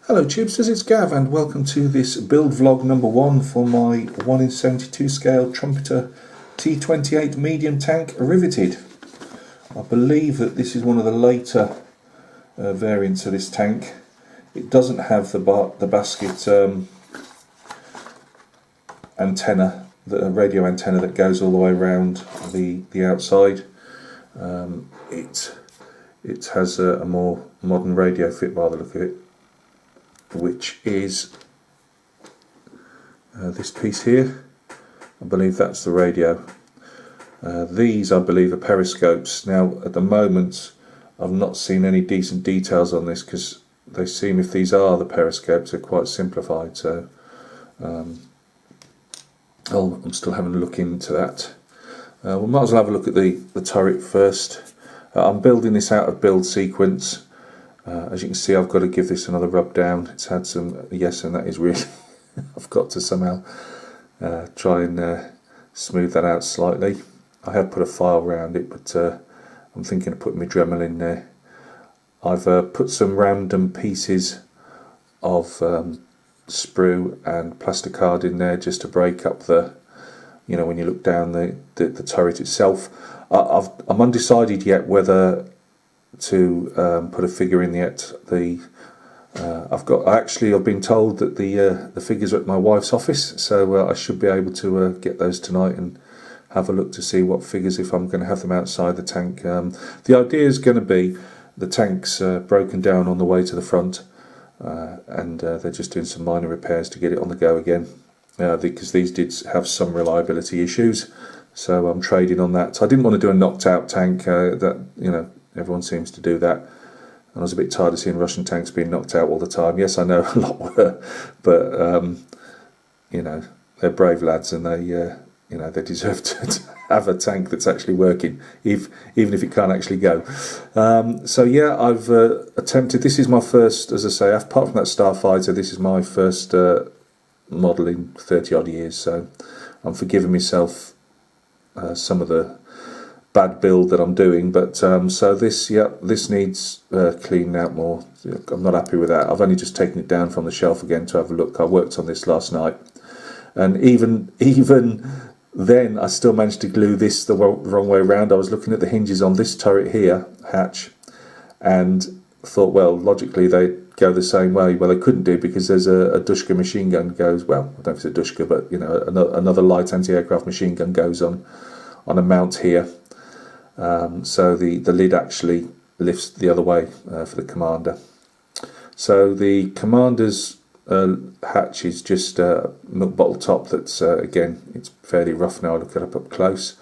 Hello Chibsters, it's Gavin and welcome to this build vlog number 1 for my 1:72 scale Trumpeter T28 medium tank riveted. I believe that this is one of the later variants of this tank. It doesn't have the basket antenna, the radio antenna that goes all the way around the outside. It has a more modern radio fit by the look of it, which is this piece here. I believe that's the radio. These I believe are periscopes. Now at the moment I've not seen any decent details on this because they seem, if these are the periscopes, they're quite simplified, so I'm still having a look into that. We might as well have a look at the turret first. I'm building this out of build sequence. As you can see, I've got to give this another rub down. It's had some, yes, and that is really I've got to somehow try and smooth that out slightly. I have put a file around it, but I'm thinking of putting my Dremel in there. I've put some random pieces of sprue and plasticard in there just to break up the, you know, when you look down the turret itself. I'm undecided yet whether to put a figure in yet. I've been told that the figures are at my wife's office, so I should be able to get those tonight and have a look to see what figures, if I'm going to have them outside the tank. The idea is going to be the tank's broken down on the way to the front, and they're just doing some minor repairs to get it on the go again, because these did have some reliability issues, so I'm trading on that. So I didn't want to do a knocked out tank, that, you know, everyone seems to do that, and I was a bit tired of seeing Russian tanks being knocked out all the time. Yes, I know a lot were, but you know, they're brave lads, and they you know, they deserve to have a tank that's actually working, even if it can't actually go. So yeah, I've attempted. This is my first, as I say, apart from that Starfighter, this is my first model in 30 odd years. So I'm forgiving myself some of the bad build that I'm doing, but so this needs cleaning out more. I'm not happy with that. I've only just taken it down from the shelf again to have a look. I worked on this last night, and even then I still managed to glue this the wrong way around. I was looking at the hinges on this turret here, hatch, and thought, well, logically they go the same way. Well, they couldn't do, because there's a Dushka machine gun goes, well, I don't know if it's a Dushka, but you know, another light anti-aircraft machine gun goes on a mount here. So the lid actually lifts the other way for the commander. So the commander's hatch is just a milk bottle top that's, again, it's fairly rough now. I look it up close.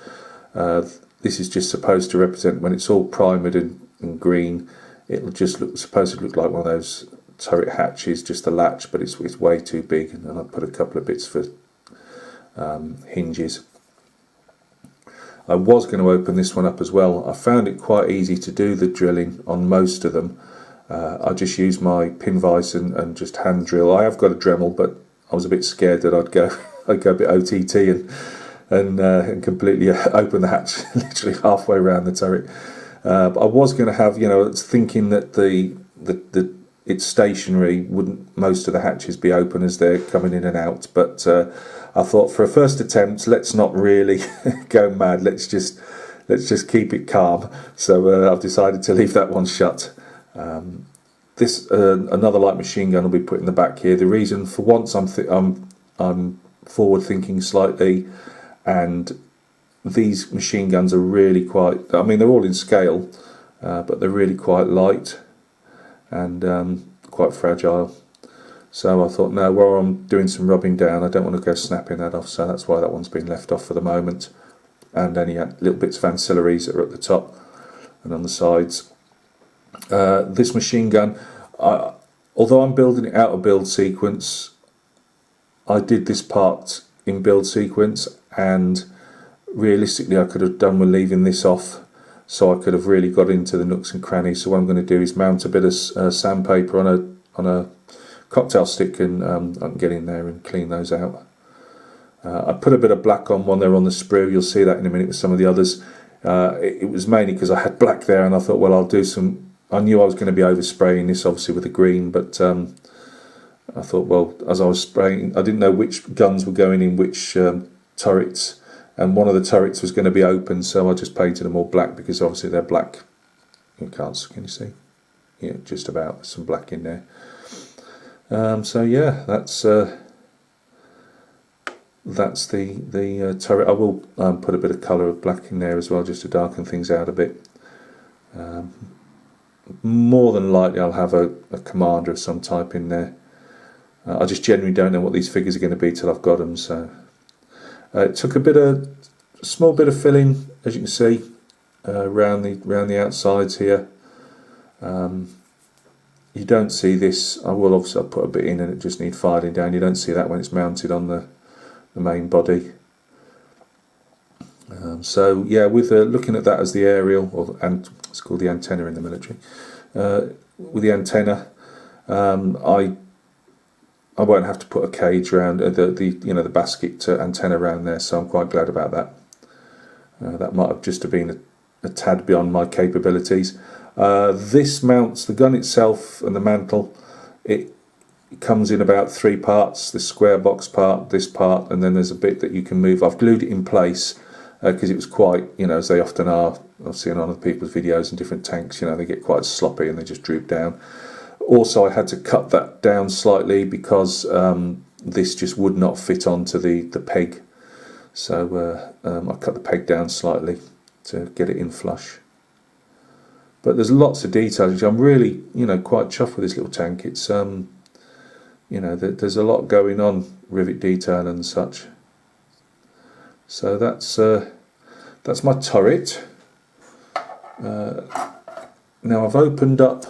This is just supposed to represent, when it's all primed and green, it'll just supposed to look like one of those turret hatches, just a latch, but it's way too big, and I put a couple of bits for hinges. I was going to open this one up as well. I found it quite easy to do the drilling on most of them. I just used my pin vise and just hand drill. I have got a Dremel, but I was a bit scared that I'd go a bit OTT and completely open the hatch literally halfway around the turret. But I was going to have, you know, thinking that it's stationary, wouldn't most of the hatches be open as they're coming in and out, but I thought for a first attempt, let's not really go mad, let's just keep it calm. So I've decided to leave that one shut. This another light machine gun will be put in the back here. The reason, for once, I'm forward thinking slightly, and these machine guns are really quite, I mean, they're all in scale, but they're really quite light and quite fragile. So I thought, no, while I'm doing some rubbing down, I don't want to go snapping that off, so that's why that one's been left off for the moment. And any little bits of ancillaries that are at the top and on the sides. This machine gun, although I'm building it out of build sequence, I did this part in build sequence, and realistically I could have done with leaving this off, so I could have really got into the nooks and crannies. So what I'm going to do is mount a bit of sandpaper on a cocktail stick, and I can get in there and clean those out. I put a bit of black on one there on the sprue. You'll see that in a minute with some of the others. It was mainly because I had black there, and I thought, well, I'll do some. I knew I was going to be overspraying this obviously with the green, but I thought, well, as I was spraying, I didn't know which guns were going in which turrets, and one of the turrets was going to be open, so I just painted them all black, because obviously they're black. You can't, can you see? Yeah, just about. There's some black in there. So yeah, that's the turret. I will put a bit of colour of black in there as well, just to darken things out a bit. More than likely I'll have a commander of some type in there. I just generally don't know what these figures are going to be till I've got them. So it took a small bit of filling, as you can see, around the outsides here. You don't see this. I'll put a bit in, and it just needs filing down. You don't see that when it's mounted on the main body. So yeah, with looking at that as the aerial, and it's called the antenna in the military. With the antenna, I won't have to put a cage around the basket antenna around there, so I'm quite glad about that. That might have just been a tad beyond my capabilities. This mounts the gun itself and the mantle. It comes in about 3 parts: this square box part, this part, and then there's a bit that you can move. I've glued it in place because it was quite, as they often are. I've seen on other people's videos in different tanks, they get quite sloppy and they just droop down. Also, I had to cut that down slightly because this just would not fit onto the peg. So I cut the peg down slightly to get it in flush. But there's lots of details. I'm really, quite chuffed with this little tank. It's, there's a lot going on, rivet detail and such. So that's my turret. Now I've opened up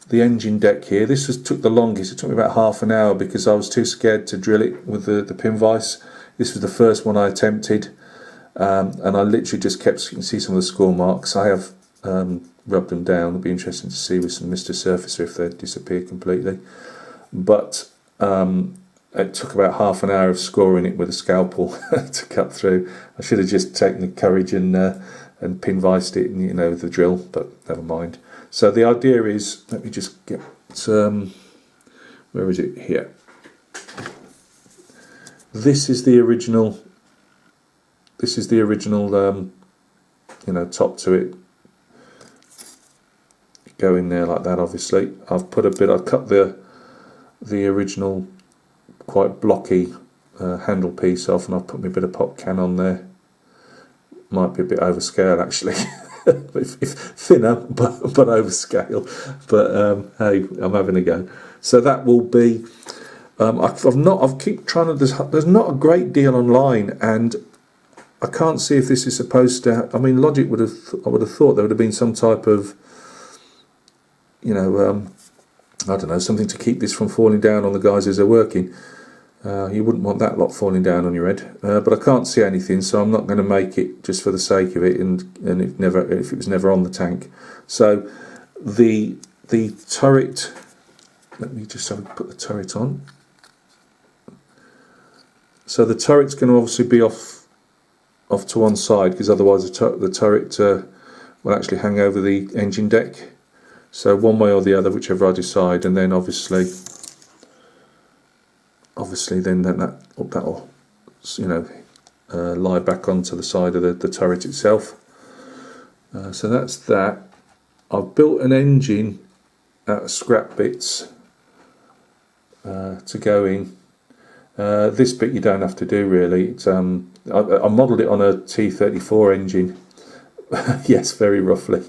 the engine deck here. This took the longest. It took me about half an hour because I was too scared to drill it with the pin vise. This was the first one I attempted, and I literally just kept. You can see some of the score marks. I have rubbed them down. It'll be interesting to see with some Mr. Surfacer if they disappear completely. But it took about half an hour of scoring it with a scalpel to cut through. I should have just taken the courage and pin viced it, with the drill, but never mind. So the idea is, let me just get, where is it? Here. This is the original. This is the original, top to it. Go in there like that. Obviously, I've put a bit. I cut the original quite blocky handle piece off, and I've put me a bit of pop can on there. Might be a bit overscale actually. if thinner but overscale, but hey, I'm having a go. So that will be. I've keep trying to. There's not a great deal online, and I can't see if this is supposed to. I mean, Logic I would have thought there would have been some type of, I don't know, something to keep this from falling down on the guys as they're working. You wouldn't want that lot falling down on your head, but I can't see anything, so I'm not going to make it just for the sake of it, and if it was never on the tank. So the turret, let me just put the turret on. So the turret's going to obviously be off to one side, because otherwise the turret will actually hang over the engine deck. So one way or the other, whichever I decide, and then obviously then that'll lie back onto the side of the turret itself. So that's that. I've built an engine out of scrap bits to go in. This bit you don't have to do really. It's, I modelled it on a T34 engine. Yes, very roughly.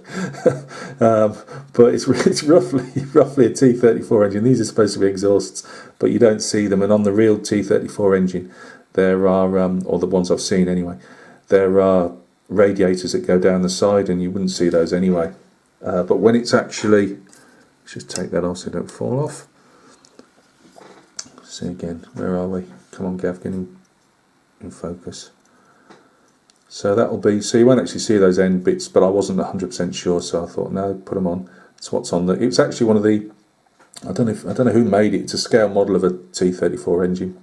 But it's roughly a T34 engine. These are supposed to be exhausts, but you don't see them. And on the real T34 engine, there are, or the ones I've seen anyway, there are radiators that go down the side, and you wouldn't see those anyway. But when it's actually, let's just take that off so it don't fall off. See again, where are we? Come on, Gav, get in focus. So that'll be, so you won't actually see those end bits, but I wasn't 100% sure, so I thought, no, put them on. It's what's on the, it's actually one of the, I don't know who made it. It's a scale model of a T34 engine.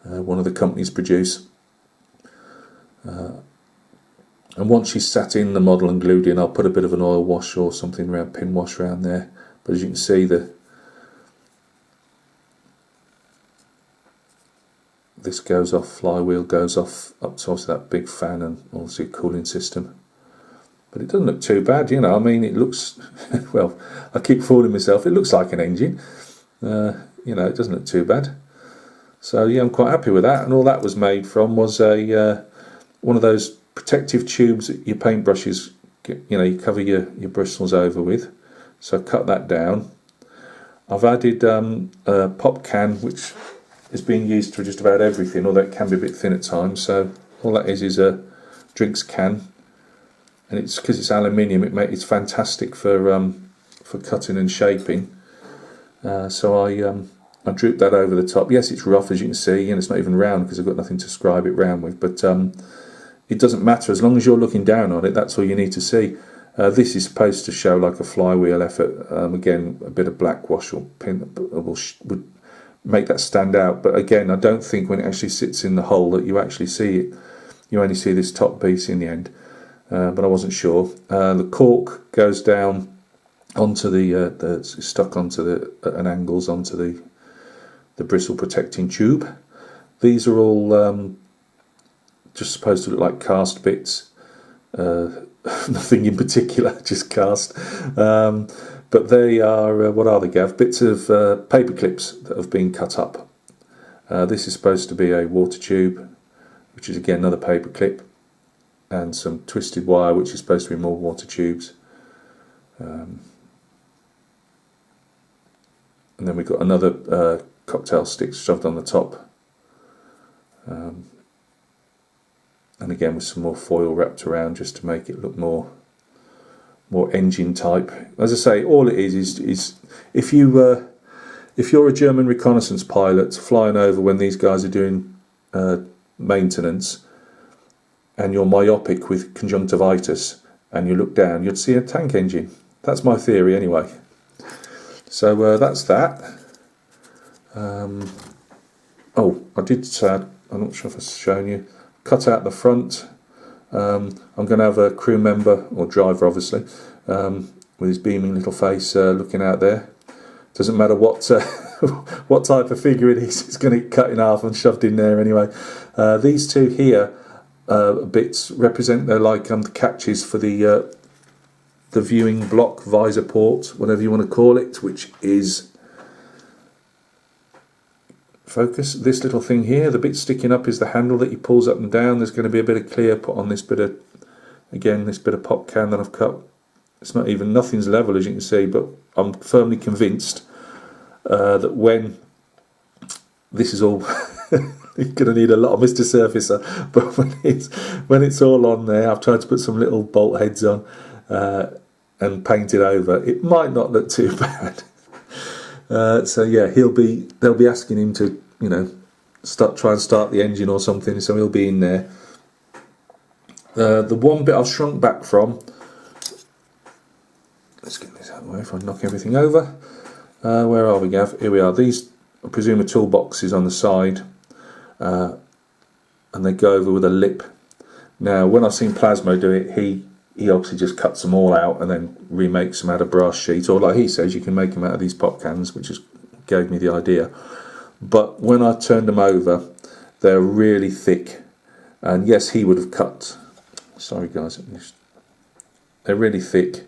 One of the companies produce. And once she's sat in the model and glued in, I'll put a bit of an oil wash or something around, pin wash around there. But as you can see, this goes off, flywheel goes off up to obviously that big fan and obviously a cooling system. But it doesn't look too bad, you know. I mean, it looks, well, I keep fooling myself. It looks like an engine. You know, it doesn't look too bad. So yeah, I'm quite happy with that. And all that was made from was a one of those protective tubes that your paintbrushes, you know, you cover your bristles over with. So I cut that down. I've added a pop can, which is being used for just about everything, although it can be a bit thin at times. So all that is a drinks can, and it's because it's aluminium. It's fantastic for cutting and shaping. So I drooped that over the top. Yes, it's rough, as you can see, and it's not even round because I've got nothing to scribe it round with. But it doesn't matter as long as you're looking down on it. That's all you need to see. This is supposed to show like a flywheel effort. Again, a bit of black wash or pin would make that stand out. But again, I don't think when it actually sits in the hole that you actually see it. You only see this top piece in the end. But I wasn't sure. The cork goes down onto it's stuck onto at angles onto the bristle protecting tube. These are all just supposed to look like cast bits. Nothing in particular, just cast. But they are, what are they, Gav? Bits of paper clips that have been cut up. This is supposed to be a water tube, which is again another paper clip, and some twisted wire, which is supposed to be more water tubes. And then we've got another cocktail stick shoved on the top. And again with some more foil wrapped around just to make it look more engine type. As I say, all it is if you're a German reconnaissance pilot flying over when these guys are doing maintenance, and you're myopic with conjunctivitis, and you look down, you'd see a tank engine. That's my theory anyway. So that's that. Oh, I did say, I'm not sure if I've shown you, cut out the front. I'm going to have a crew member, or driver obviously, with his beaming little face looking out there. Doesn't matter what what type of figure it is, it's going to get cut in half and shoved in there anyway. These two here bits represent, they're like the catches for the viewing block visor port, whatever you want to call it, which is, focus, this little thing here, the bit sticking up is the handle that he pulls up and down. There's going to be a bit of clear put on this bit of, again, this bit of pop can that I've cut. It's not even, nothing's level as you can see, but I'm firmly convinced that when this is all you're going to need a lot of Mr. Surfacer, but when it's all on there, I've tried to put some little bolt heads on and paint it over. It might not look too bad. So yeah, they'll be asking him to, you know, try and start the engine or something, so he'll be in there. The one bit I've shrunk back from, let's get this out of the way if I knock everything over. Where are we, Gav? Here we are. These, I presume, are toolboxes on the side, and they go over with a lip. Now, when I've seen Plasmo do it, he obviously just cuts them all out and then remakes them out of brass sheet, or like he says, you can make them out of these pop cans, which just gave me the idea. But when I turned them over, they're really thick, and yes, he would have cut, sorry guys, they're really thick.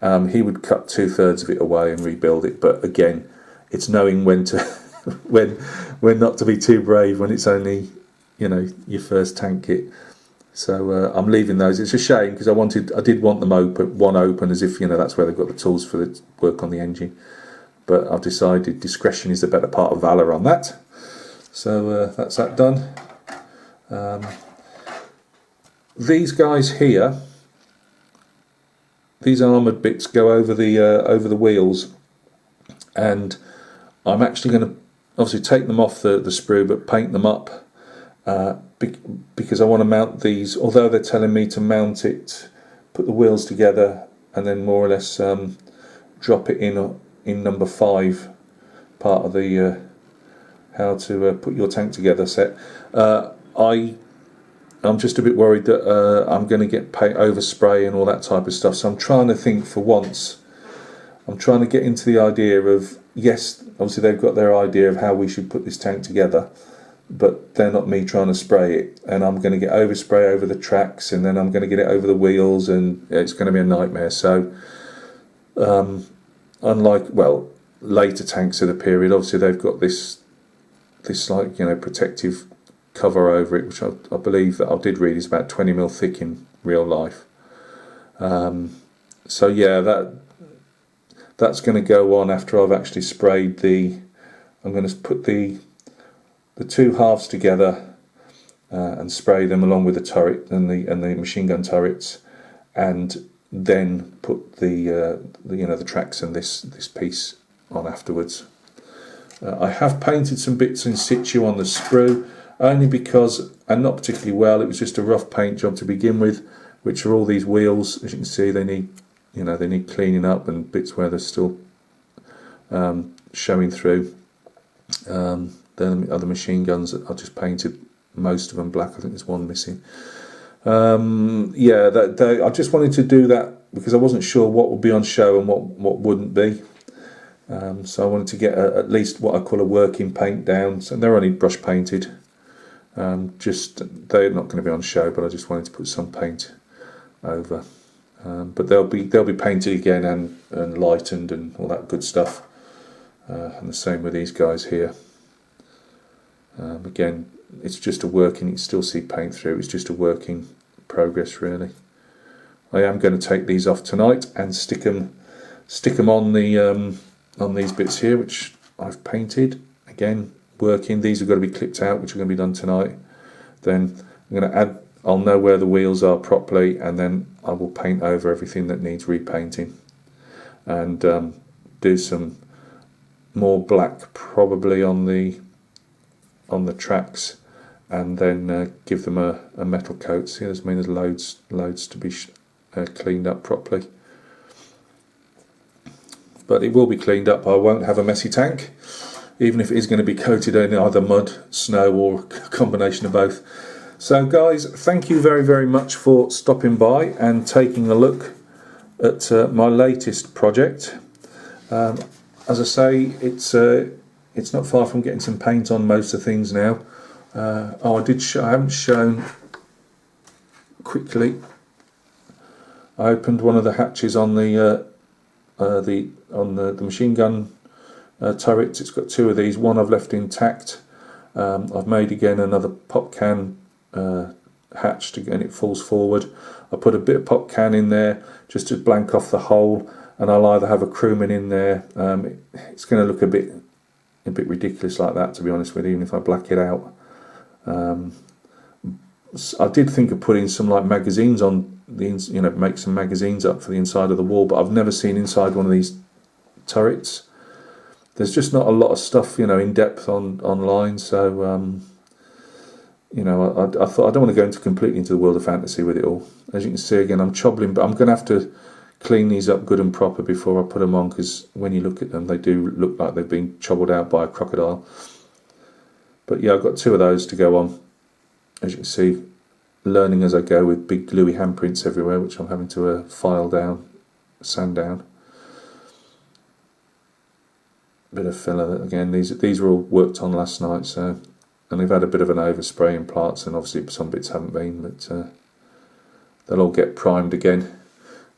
He would cut 2/3 of it away and rebuild it, but again, it's knowing when to when not to be too brave when it's only, you know, your first tank kit. So I'm leaving those. It's a shame because I did want them open, as if, you know, that's where they've got the tools for the work on the engine. But I've decided discretion is the better part of valour on that. So that's that done. These guys here, these armoured bits go over the wheels, and I'm actually going to obviously take them off the sprue, but paint them up. Because I want to mount these, although they're telling me to mount it, put the wheels together and then more or less drop it in number 5, part of the how to put your tank together set. I'm just a bit worried that I'm going to get paint overspray and all that type of stuff, so I'm trying to think, for once I'm trying to get into the idea of, yes, obviously they've got their idea of how we should put this tank together, but they're not me trying to spray it, and I'm going to get overspray over the tracks, and then I'm going to get it over the wheels, and it's going to be a nightmare. So unlike, well, later tanks of the period, obviously they've got this like, you know, protective cover over it, which I believe that I did read is about 20mm thick in real life. So yeah, that's going to go on after I've actually sprayed I'm going to put the two halves together and spray them along with the turret and the machine gun turrets, and then put the tracks and this piece on afterwards. I have painted some bits in situ on the sprue, only because, and not particularly well, it was just a rough paint job to begin with, which are all these wheels. As you can see, they need cleaning up, and bits where they're still showing through. Then the other machine guns, I just painted most of them black. I think there's one missing. I just wanted to do that because I wasn't sure what would be on show and what wouldn't be. So I wanted to get at least what I call a working paint down. So they're only brush painted. They're not going to be on show, but I just wanted to put some paint over. But they'll be painted again and lightened and all that good stuff. And the same with these guys here. Again, it's just a working. You can still see paint through. It's just a working progress, really. I am going to take these off tonight and stick them on these bits here, which I've painted. Again, working. These are going to be clipped out, which are going to be done tonight. Then I'm going to add. I'll know where the wheels are properly, and then I will paint over everything that needs repainting, and do some more black probably on the tracks, and then give them a metal coat. See, there's loads to be cleaned up properly. But it will be cleaned up. I won't have a messy tank, even if it is going to be coated in either mud, snow, or a combination of both. So guys, thank you very, very much for stopping by and taking a look at my latest project. As I say, it's not far from getting some paint on most of things now. I haven't shown quickly. I opened one of the hatches on the machine gun turrets. It's got two of these. One I've left intact. I've made again another pop can hatch and it falls forward. I put a bit of pop can in there just to blank off the hole, and I'll either have a crewman in there. It's going to look a bit ridiculous like that, to be honest with you, even if I black it out. I did think of putting some like magazines on make some magazines up for the inside of the wall, but I've never seen inside one of these turrets. There's just not a lot of stuff, in depth online. So, I thought I don't want to go completely into the world of fantasy with it all. As you can see, again, I'm chobbling, but I'm going to have to clean these up good and proper before I put them on, because when you look at them, they do look like they've been chobbled out by a crocodile. But yeah, I've got two of those to go on. As you can see, learning as I go with big gluey handprints everywhere, which I'm having to file down, sand down. Bit of filler again. These were all worked on last night, so, and they've had a bit of an overspray in parts, and obviously some bits haven't been, but they'll all get primed again.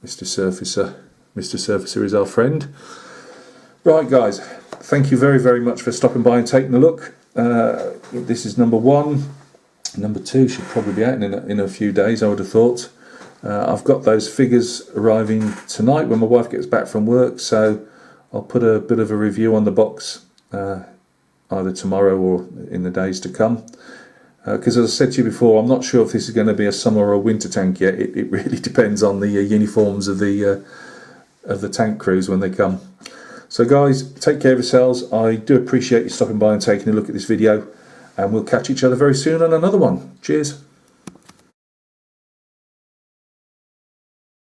Mr. Surfacer is our friend. Right, guys, thank you very, very much for stopping by and taking a look. This is number 1. Number 2 should probably be out in a few days, I would have thought. I've got those figures arriving tonight when my wife gets back from work, so I'll put a bit of a review on the box either tomorrow or in the days to come. Because as I said to you before, I'm not sure if this is going to be a summer or a winter tank yet. It really depends on the uniforms of the tank crews when they come. So guys, take care of yourselves. I do appreciate you stopping by and taking a look at this video, and we'll catch each other very soon on another one. Cheers.